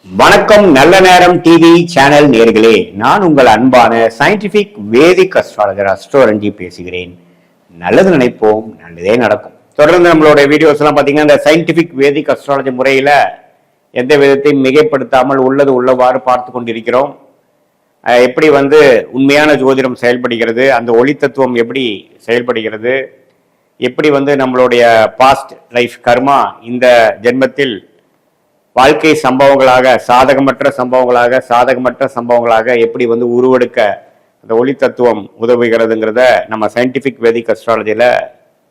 வணக்கம். நல்ல நேரம் டிவி சேனல் நேர்களே, நான் உங்கள் அன்பான சயின்டிபிக் வேதிக் அஸ்ட்ராலஜர் அஸ்ட்ரோரஞ்சி பேசுகிறேன். நல்லது நினைப்போம், நல்லதே நடக்கும். தொடர்ந்து நம்மளுடைய வீடியோஸ் எல்லாம் பாத்தீங்கன்னா இந்த சயின்டிபிக் வேதிக் அஸ்ட்ராலஜி முறையில எந்த விதத்தையும் மிகைப்படுத்தாமல் உள்ளது உள்ளவாறு பார்த்து கொண்டிருக்கிறோம். எப்படி உண்மையான ஜோதிடம் செயல்படுகிறது, அந்த ஒளி தத்துவம் எப்படி செயல்படுகிறது, எப்படி நம்மளுடைய பாஸ்ட் லைஃப் கர்மா இந்த ஜென்மத்தில் வாழ்க்கை சம்பவங்களாக சாதகமற்ற சம்பவங்களாக எப்படி உருவெடுக்க அந்த ஒளி தத்துவம் உதவுகிறதுங்கிறத நம்ம சயின்டிபிக் வேதிக் அஸ்ட்ராலஜியில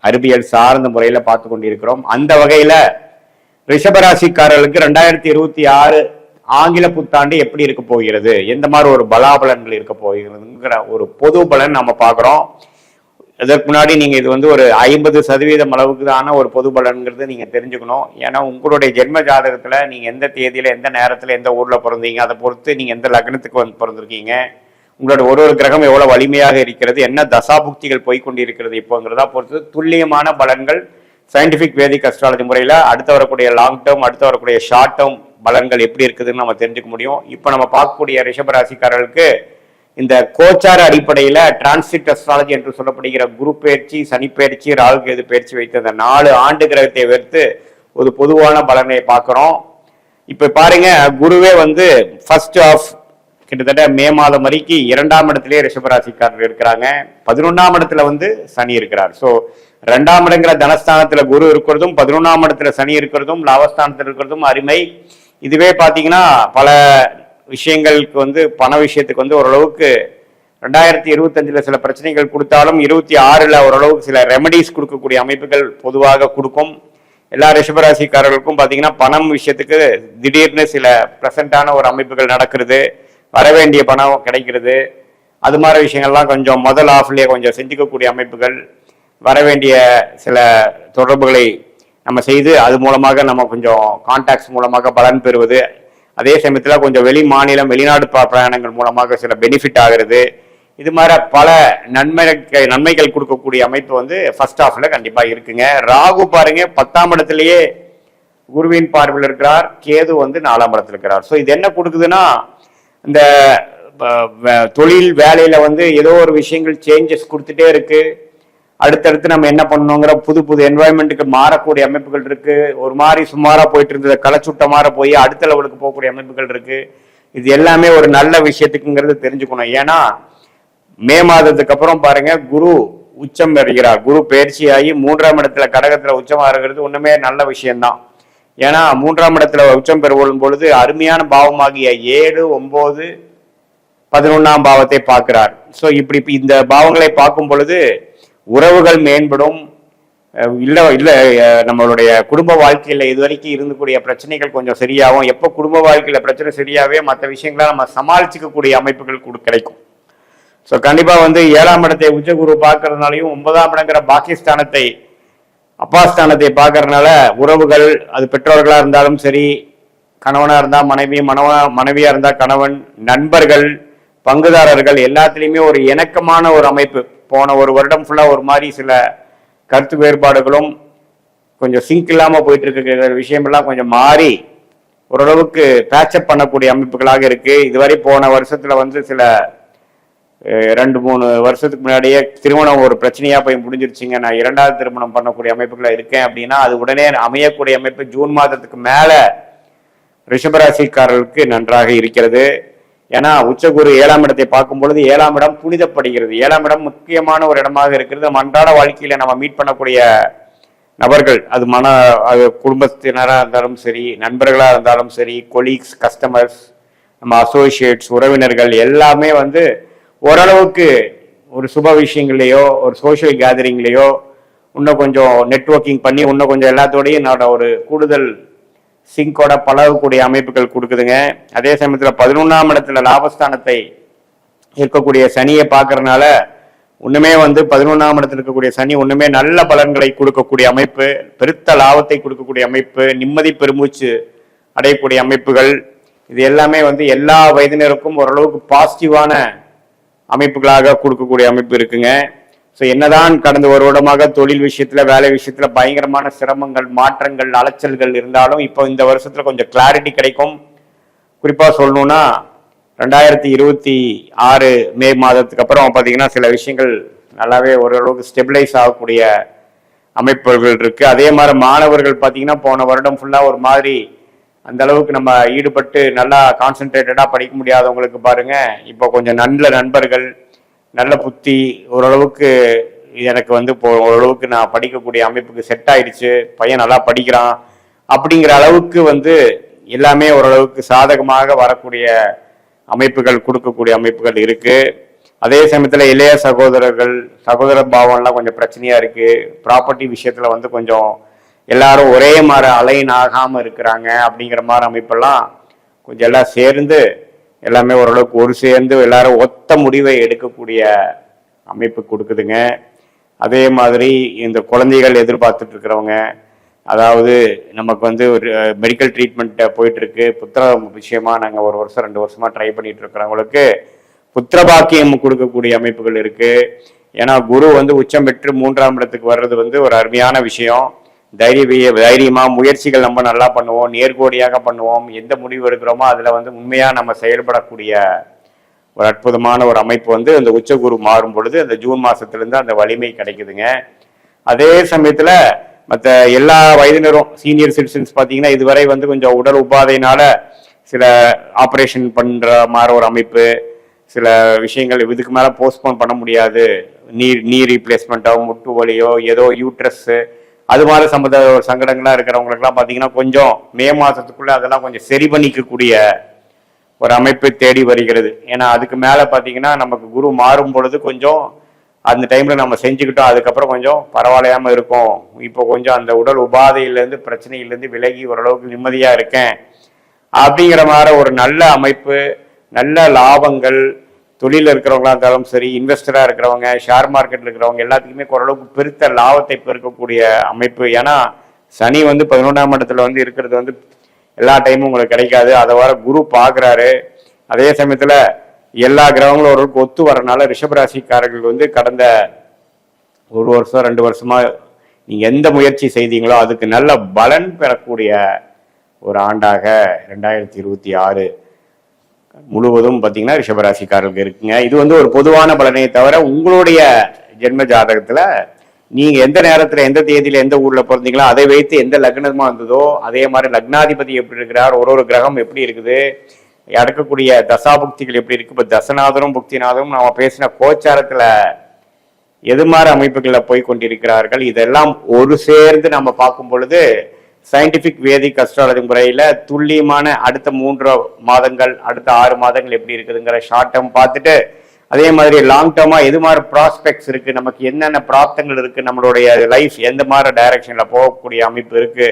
அறிவியல் சார்ந்த முறையில பார்த்து கொண்டிருக்கிறோம். அந்த வகையில ரிஷபராசிக்காரர்களுக்கு 2026 ஆங்கில புத்தாண்டு எப்படி இருக்க போகிறது, எந்த மாதிரி ஒரு பலாபலன்கள் இருக்க போகிறதுங்கிற ஒரு பொது பலன் நம்ம பார்க்குறோம். இதற்கு முன்னாடி நீங்க இது ஒரு 50% அளவுக்கு தான ஒரு பொது பலன்கிறது நீங்க தெரிஞ்சுக்கணும். ஏன்னா உங்களுடைய ஜென்ம ஜாதகத்துல நீங்க எந்த தேதியில எந்த நேரத்துல எந்த ஊர்ல பிறந்தீங்க, அதை பொறுத்து நீங்க எந்த லக்னத்துக்கு பிறந்திருக்கீங்க, உங்களோட ஒரு கிரகம் எவ்வளவு வலிமையாக இருக்கிறது, என்ன தசாபுக்திகள் போய்கொண்டிருக்கிறது இப்போங்கிறதா பொறுத்து துல்லியமான பலன்கள் சயின்டிபிக் வேதிக் அஸ்ட்ராலஜி முறையில அடுத்து வரக்கூடிய லாங் டேர்ம் அடுத்து வரக்கூடிய ஷார்ட் டேர்ம் பலன்கள் எப்படி இருக்குதுன்னு நம்ம தெரிஞ்சுக்க முடியும். இப்போ நம்ம பார்க்கக்கூடிய ரிஷபராசிக்காரர்களுக்கு இந்த கோச்சார அடிப்படையில டிரான்சிட் அஸ்ட்ராலஜி என்று சொல்லப்படுகிற குரு பயிற்சி, சனி பயிற்சி, ராகு கேது பயிற்சி வைத்து அந்த 4 ஆண்டு கிரகத்தை வைத்து ஒரு பொதுவான பலனை பார்க்கிறோம். இப்ப பாருங்க, குருவே ஃபர்ஸ்ட் ஆஃப் கிட்டத்தட்ட மே மாதம் வரைக்கும் 2ஆம் இடத்திலே ரிஷபராசிக்காரர் இருக்கிறாங்க. 11ஆம் இடத்துல சனி இருக்கிறார். ஸோ 2ஆம் இடங்கிற தனஸ்தானத்துல குரு இருக்கிறதும் 11ஆம் இடத்துல சனி இருக்கிறதும் லாபஸ்தானத்தில் இருக்கிறதும் அருமை. இதுவே பாத்தீங்கன்னா பல விஷயங்களுக்கு பண விஷயத்துக்கு ஓரளவுக்கு 2025 சில பிரச்சனைகள் கொடுத்தாலும் 26ல் ஓரளவுக்கு சில ரெமடிஸ் கொடுக்கக்கூடிய அமைப்புகள் பொதுவாக கொடுக்கும். எல்லா ரிஷபராசிக்காரர்களுக்கும் பார்த்தீங்கன்னா பணம் விஷயத்துக்கு திடீர்னு சில ப்ரெசண்டான ஒரு அமைப்புகள் நடக்கிறது, வரவேண்டிய பணம் கிடைக்கிறது, அது மாதிரி விஷயங்கள்லாம் கொஞ்சம் முதல் ஆஃப்லேயே கொஞ்சம் செஞ்சுக்கக்கூடிய அமைப்புகள், வரவேண்டிய சில தொடர்புகளை நம்ம செய்து அது மூலமாக நம்ம கொஞ்சம் கான்டாக்ட்ஸ் மூலமாக பலன் பெறுவது, அதே சமயத்தில் கொஞ்சம் வெளி மாநிலம் வெளிநாடு பிரயாணங்கள் மூலமாக சில பெனிஃபிட் ஆகிறது, இது மாதிரி பல நன்மைகள் கொடுக்கக்கூடிய அமைப்பு ஃபர்ஸ்ட் ஹாஃப்ல கண்டிப்பா இருக்குங்க. ராகு பாருங்க 10ஆம் இடத்திலேயே குருவின் பார்வையில் இருக்கிறார், கேது 4ஆம் இடத்துல இருக்கிறார். ஸோ இது என்ன கொடுக்குதுன்னா, இந்த தொழில் வேலையில ஏதோ ஒரு விஷயங்கள் சேஞ்சஸ் கொடுத்துட்டே இருக்கு. அடுத்தடுத்து நம்ம என்ன பண்ணணுங்கிற புது புது என்வாயன்மெண்ட்டுக்கு மாறக்கூடிய அமைப்புகள் இருக்கு. ஒரு மாதிரி சுமாரா போயிட்டு இருந்தது களைச்சுட்ட மாதிரி போய் அடுத்த லெவலுக்கு போகக்கூடிய அமைப்புகள் இருக்கு. இது எல்லாமே ஒரு நல்ல விஷயத்துக்குங்கிறது தெரிஞ்சுக்கணும். ஏன்னா மே மாதத்துக்கு அப்புறம் பாருங்க குரு உச்சம் பெறுகிறார். குரு பயிற்சியாகி 3ஆம் இடத்துல கடகத்துல உச்சமா இருக்கிறது ஒண்ணுமே நல்ல விஷயம்தான். ஏன்னா 3ஆம் இடத்துல உச்சம் பெறும் பொழுது அருமையான பாவமாகிய 7, 9, 11ஆம் பாவத்தை பார்க்கிறார். ஸோ இப்படி இந்த பாவங்களை பார்க்கும் பொழுது உறவுகள் மேம்படும். நம்மளுடைய குடும்ப வாழ்க்கையில இதுவரைக்கும் இருந்தக்கூடிய பிரச்சனைகள் கொஞ்சம் சரியாகும். எப்போ குடும்ப வாழ்க்கையில பிரச்சனை சரியாவே மற்ற விஷயங்கள நம்ம சமாளிச்சுக்கக்கூடிய அமைப்புகள் கிடைக்கும். ஸோ கண்டிப்பா 7ஆம் இடத்தை உச்சகுரு பார்க்கறதுனாலையும் 9ஆம் இடங்கிற பாகிஸ்தானத்தை அப்பாஸ்தானத்தை பார்க்கறதுனால உறவுகள், அது பெற்றோர்களா இருந்தாலும் சரி, கணவனா இருந்தா மனைவி, மனைவியா இருந்தா கணவன், நண்பர்கள், பங்குதாரர்கள் எல்லாத்துலேயுமே ஒரு இணக்கமான ஒரு அமைப்பு. போன ஒரு வருடம் ஃபுல்லா ஒரு மாதிரி சில கருத்து வேறுபாடுகளும் கொஞ்சம் சிங்க் இல்லாம போயிட்டு இருக்க விஷயமெல்லாம் கொஞ்சம் மாறி ஓரளவுக்கு பேட்சப் பண்ணக்கூடிய அமைப்புகளாக இருக்கு. இதுவரை போன வருஷத்துல சில 2-3 வருஷத்துக்கு முன்னாடியே திருமணம் ஒரு பிரச்சனையா போய் முடிஞ்சிருச்சுங்க, நான் 2வது திருமணம் பண்ணக்கூடிய அமைப்புகளை இருக்கேன் அப்படின்னா அது உடனே அமையக்கூடிய அமைப்பு ஜூன் மாதத்துக்கு மேல ரிஷபராசிக்காரர்களுக்கு நன்றாக இருக்கிறது. ஏன்னா உச்சகுரு 7ஆம் இடத்தை பார்க்கும் பொழுது 7ஆம் இடம் புனிதப்படுகிறது. 7ஆம் இடம் முக்கியமான ஒரு இடமாக இருக்கிறது. நம்ம அன்றாட வாழ்க்கையில நம்ம மீட் பண்ணக்கூடிய நபர்கள், அது குடும்பத்தினராக இருந்தாலும் சரி, நண்பர்களாக இருந்தாலும் சரி, கொலீக்ஸ், கஸ்டமர்ஸ், நம்ம அசோசியேட்ஸ், உறவினர்கள் எல்லாமே ஓரளவுக்கு ஒரு சுப விஷயங்கள்லையோ ஒரு சோசியல் கேதரிங்லேயோ இன்னும் கொஞ்சம் நெட்வொர்க்கிங் பண்ணி இன்னும் கொஞ்சம் எல்லாத்தோடையும் என்னோட ஒரு கூடுதல் சிங்கோட பழகக்கூடிய அமைப்புகள் கொடுக்குதுங்க. அதே சமயத்தில் 11ஆம் இடத்துல லாபஸ்தானத்தை இருக்கக்கூடிய சனியை பார்க்கறதுனால ஒண்ணுமே 11ஆம் இடத்துல இருக்கக்கூடிய சனி ஒண்ணுமே நல்ல பலன்களை கொடுக்கக்கூடிய அமைப்பு, பெருத்த லாபத்தை கொடுக்கக்கூடிய அமைப்பு, நிம்மதி பெருமூச்சு அடையக்கூடிய அமைப்புகள், இது எல்லாமே எல்லா வயதினருக்கும் ஓரளவுக்கு பாசிட்டிவான அமைப்புகளாக கொடுக்கக்கூடிய அமைப்பு இருக்குங்க. ஸோ என்னதான் கடந்த ஒரு வருடமாக தொழில் விஷயத்துல வேலை விஷயத்துல பயங்கரமான சிரமங்கள், மாற்றங்கள், அலைச்சல்கள் இருந்தாலும் இப்போ இந்த வருஷத்துல கொஞ்சம் கிளாரிட்டி கிடைக்கும். குறிப்பாக சொல்லணும்னா 2026 மே மாதத்துக்கு அப்புறம் பார்த்தீங்கன்னா சில விஷயங்கள் நல்லாவே ஓரளவுக்கு ஸ்டெபிளைஸ் ஆகக்கூடிய அமைப்புகள் இருக்கு. அதே மாதிரி மாணவர்கள் பார்த்தீங்கன்னா போன வருடம் ஃபுல்லாக ஒரு மாதிரி அந்த அளவுக்கு நம்ம ஈடுபட்டு நல்லா கான்சென்ட்ரேட்டடாக படிக்க முடியாதவங்களுக்கு பாருங்க, இப்போ கொஞ்சம் நல்ல நண்பர்கள், நல்ல புத்தி, ஓரளவுக்கு எனக்கு வந்து இப்போ ஓரளவுக்கு நான் படிக்கக்கூடிய அமைப்புக்கு செட் ஆயிடுச்சு, பையன் நல்லா படிக்கிறான் அப்படிங்கிற அளவுக்கு வந்து எல்லாமே ஓரளவுக்கு சாதகமாக வரக்கூடிய அமைப்புகள், கொடுக்கக்கூடிய அமைப்புகள் இருக்கு. அதே சமயத்தில் இளைய சகோதரர்கள், சகோதர பாவம்லாம் கொஞ்சம் பிரச்சனையா இருக்கு. ப்ராப்பர்ட்டி விஷயத்துல வந்து கொஞ்சம் எல்லாரும் ஒரே மாதிரி அலைன் ஆகாம இருக்கிறாங்க. அப்படிங்கிற மாதிரி அமைப்பெல்லாம் கொஞ்சம் எல்லாம் சேர்ந்து எல்லாமே ஓரளவுக்கு ஒரு சேர்ந்து எல்லாரும் ஒத்த முடிவை எடுக்கக்கூடிய அமைப்பு கொடுக்குதுங்க. அதே மாதிரி இந்த குழந்தைகள் எதிர்பார்த்துட்டு இருக்கிறவங்க, அதாவது நமக்கு வந்து ஒரு மெடிக்கல் ட்ரீட்மெண்ட் போயிட்டு இருக்கு, புத்திர விஷயமா நாங்கள் 1 வருஷம் 2 வருஷமா ட்ரை பண்ணிட்டு இருக்கிறவங்களுக்கு புத்திரபாக்கியம் கொடுக்கக்கூடிய அமைப்புகள் இருக்கு. ஏன்னா குரு வந்து உச்சம் பெற்று 3ஆம் இடத்துக்கு வர்றது வந்து ஒரு அருமையான விஷயம். தைரியமா முயற்சிகள் நம்ம நல்லா பண்ணுவோம், நேர்கோடியாக பண்ணுவோம், எந்த முடிவு எடுக்கிறோமோ அதுல வந்து உண்மையா நம்ம செயல்படக்கூடிய ஒரு அற்புதமான ஒரு அமைப்பு வந்து அந்த உச்ச குரு மாறும் பொழுது அந்த ஜூன் மாசத்திலிருந்து அந்த வலிமை கிடைக்குதுங்க. அதே சமயத்துல மற்ற எல்லா வயதினரும் சீனியர் சிட்டிசன்ஸ் பார்த்தீங்கன்னா இதுவரை வந்து கொஞ்சம் உடல் உபாதையினால சில ஆப்ரேஷன் பண்ற மாதிரி ஒரு அமைப்பு, சில விஷயங்கள் இதுக்கு மேல போஸ்ட்போன் பண்ண முடியாது, நீ ரீப்ளேஸ்மெண்ட்டோ முட்டு வலியோ ஏதோ யூட்ரஸ் அது மாதிரி சங்கடங்களா இருக்கிறவங்களுக்குலாம் பார்த்தீங்கன்னா கொஞ்சம் மே மாசத்துக்குள்ள அதெல்லாம் கொஞ்சம் சரி பண்ணிக்கக்கூடிய ஒரு அமைப்பு தேடி வருகிறது. ஏன்னா அதுக்கு மேல பார்த்தீங்கன்னா நமக்கு குரு மாறும் பொழுது கொஞ்சம் அந்த டைம்ல நம்ம செஞ்சுக்கிட்டோம், அதுக்கப்புறம் கொஞ்சம் பரவாயில்லையாம இருக்கும். இப்போ கொஞ்சம் அந்த உடல் உபாதையிலேருந்து பிரச்சனையிலேருந்து விலகி ஓரளவுக்கு நிம்மதியா இருக்கேன் அப்படிங்கிற மாதிரி ஒரு நல்ல அமைப்பு, நல்ல லாபங்கள், தொழிலில் இருக்கிறவங்களா இருந்தாலும் சரி, இன்வெஸ்டரா இருக்கிறவங்க, ஷேர் மார்க்கெட்ல இருக்கிறவங்க எல்லாத்துக்குமே ஓரளவுக்கு பெருத்த லாபத்தை பெருக்கக்கூடிய அமைப்பு. ஏன்னா சனி வந்து 11ஆம் இடத்துல வந்து இருக்கிறது வந்து எல்லா டைமும் உங்களுக்கு கிடைக்காது. அதை வர குரு பார்க்குறாரு. அதே சமயத்துல எல்லா கிரகங்களும் ஓரளவுக்கு ஒத்து வரனால ரிஷபராசிக்காரர்கள் வந்து கடந்த 1 வருஷம் 2 வருஷமா நீங்க எந்த முயற்சி செய்தீங்களோ அதுக்கு நல்ல பலன் பெறக்கூடிய ஒரு ஆண்டாக 2026 முழுவதும் பார்த்தீங்கன்னா ரிஷபராசிக்காரர்களுக்கு இருக்குங்க. இது வந்து ஒரு பொதுவான பலனை தவிர உங்களுடைய ஜென்ம ஜாதகத்துல நீங்க எந்த நேரத்துல எந்த தேதியில எந்த ஊர்ல பிறந்தீங்களோ அதை வைத்து எந்த லக்னமா இருந்ததோ அதே மாதிரி லக்னாதிபதி எப்படி இருக்கிறார், ஒரு கிரகம் எப்படி இருக்குது, அடக்கக்கூடிய தசாபுக்திகள் எப்படி இருக்கு. இப்போ தசநாதரும் புக்திநாதரும் நாம பேசின கோச்சாரத்துல எது மாதிரி அமைப்புகளில் போய் கொண்டிருக்கிறார்கள், இதெல்லாம் ஒரு சேர்ந்து நம்ம பார்க்கும் பொழுது சயின்டிபிக் வேதிக் அஸ்ட்ராலஜி முறையில துல்லியமான அடுத்த 3 மாதங்கள் அடுத்த 6 மாதங்கள் எப்படி இருக்குதுங்கிற ஷார்ட் டேர்ம் பார்த்துட்டு அதே மாதிரி லாங் டேர்மா எது மாதிரி ப்ராஸ்பெக்ட்ஸ் இருக்கு, நமக்கு என்னென்ன பிராப்தங்கள் இருக்கு, நம்மளுடைய லைஃப் எந்த மாதிரி டைரக்ஷன்ல போகக்கூடிய அமைப்பு இருக்கு,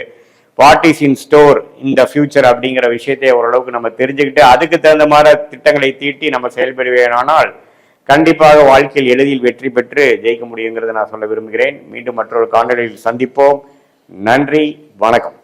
வாட் இஸ் இன் ஸ்டோர் இந்த ஃபியூச்சர் அப்படிங்கிற விஷயத்தை ஓரளவுக்கு நம்ம தெரிஞ்சுக்கிட்டு அதுக்கு தகுந்த மாதிரி திட்டங்களை தீட்டி நம்ம செயல்படுவேனானால் கண்டிப்பாக வாழ்க்கையில் எளிதில் வெற்றி பெற்று ஜெயிக்க முடியுங்கிறத நான் சொல்ல விரும்புகிறேன். மீண்டும் மற்றொரு காணொலியில் சந்திப்போம். நன்றி, வணக்கம்.